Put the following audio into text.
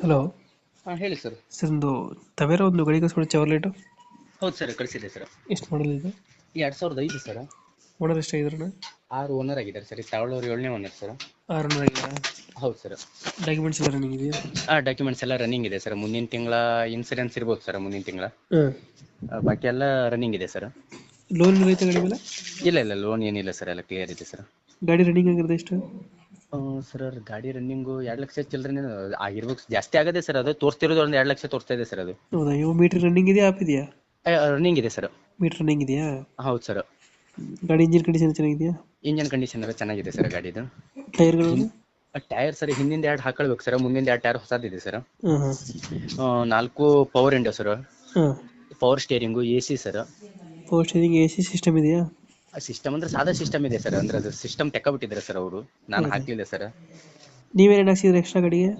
Hello. ಹಾಂ ಹೇಳಿ sir. Sir ಒಂದು ತವೇರ ಒಂದು ಗಾಡಿ ಕಳಿಸ್ಕೊಡಿ ಚಾವ್ಲೇಟು. ಹೌದು ಸರ್ ಕಳಿಸಿದೆ ಸರ್. ಎಷ್ಟು ಮಾಡಲ್ ಇದೆ? 2005 ಸರ್. ಓನರ್ ಎಷ್ಟಾಗಿದ್ರಣ? 6 ಓನರ್ ಆಗಿದ್ದಾರೆ ಸರ್. ತಗೊಳ್ಳೋರು 7ನೇ ಓನರ್ ಸರ್. 6 ಆಗಿದೆಯಾ? ಹೌದು ಸರ್. ಡಾಕ್ಯುಮೆಂಟ್ಸ್ ಎಲ್ಲ ರನ್ನಿಂಗ್ ಇದೆಯಾ? ಡಾಕ್ಯುಮೆಂಟ್ಸ್ ಎಲ್ಲ ರನ್ನಿಂಗ್ ಇದೆ ಸರ್. ಮುಂದಿನ ತಿಂಗಳ ಇನ್ಸೂರೆನ್ಸ್ ಇರ್ಬೋದು ಸರ್, ಮುಂದಿನ ತಿಂಗಳ. ಹಾಂ. ಬಾಕಿ ಎಲ್ಲ ರನ್ನಿಂಗ್ ಇದೆ ಸರ್. ಲೋನ್ ಐತೆ ಗಾಡಿ ಮೇಲೆ? ಇಲ್ಲ ಲೋನ್ ಏನಿಲ್ಲ ಸರ್, ಎಲ್ಲ ಕ್ಲಿಯರ್ ಇದೆ ಸರ್. ಗಾಡಿ ರನ್ನಿಂಗ್ ಆಗಿರೋದು ಎಷ್ಟು? ಸರ್ ಗಾಡಿ ರನ್ನಿಂಗು 2 ಲಕ್ಷ ಚಿಲ್ಲರೆ ಆಗಿರ್ಬೇಕು, ಜಾಸ್ತಿ ಆಗದೆ ಸರ್. ಅದು ತೋರಿಸ್ತಿರೋದು ಒಂದು 2 ಲಕ್ಷ ತೋರಿಸ್ತಾ ಇದೆ ಸರ್. ಅದು ಹೌದಾ? ಇವು ಮೀಟ್ರ್ ರನ್ನಿಂಗ್ ಇದೆಯಾ, ಆಪ್ ಇದೆಯಾ? ರನ್ನಿಂಗ್ ಇದೆ ಸರ್. ಮೀಟ್ರ್ ರನ್ನಿಂಗ್ ಇದೆಯಾ? ಹೌದು ಸರ್. ಗಾಡಿ ಇಂಜಿನ್ ಕಂಡೀಷನ್ ಚೆನ್ನಾಗಿದೆಯಾ? ಇಂಜನ್ ಕಂಡೀಷನ್ ಎಲ್ಲ ಚೆನ್ನಾಗಿದೆ ಸರ್ ಗಾಡಿದು. ಟೈರ್ಗಳು? ಟೈರ್ ಸರ್ ಹಿಂದಿಂದ 2 ಹಾಕೊಳ್ಬೇಕು ಸರ್, ಮುಂದಿಂದ 2 ಟೈರ್ ಹೊಸದಿದೆ ಸರ್. ಹಾಂ ಹಾಂ. 4 ಪವರ್ ವಿಂಡೋ ಸರ್, ಹಾಂ. Power steering, A C sir. Power steering, A C system ಇದೆಯಾ? ಸಿಸ್ಟಮ್ ಅಂದ್ರೆ ಸಾದಾ ಸಿಸ್ಟಮ್ ಇದೆ ಸರ್. ಅಂದ್ರೆ ಅದು ಸಿಸ್ಟಮ್ ತೆಕ್ಕಬಿಟ್ಟಿದ್ದಾರೆ ಸರ್ ಅವರು, ನಾನು ಹಾಕ್ಲಿಲ್ಲ ಸರ್. ನೀವೇನೇನು ಹಾಕ್ಸಿದ್ರೆ ಎಕ್ಸ್ಟ್ರಾ ಗಾಡಿಗೆ?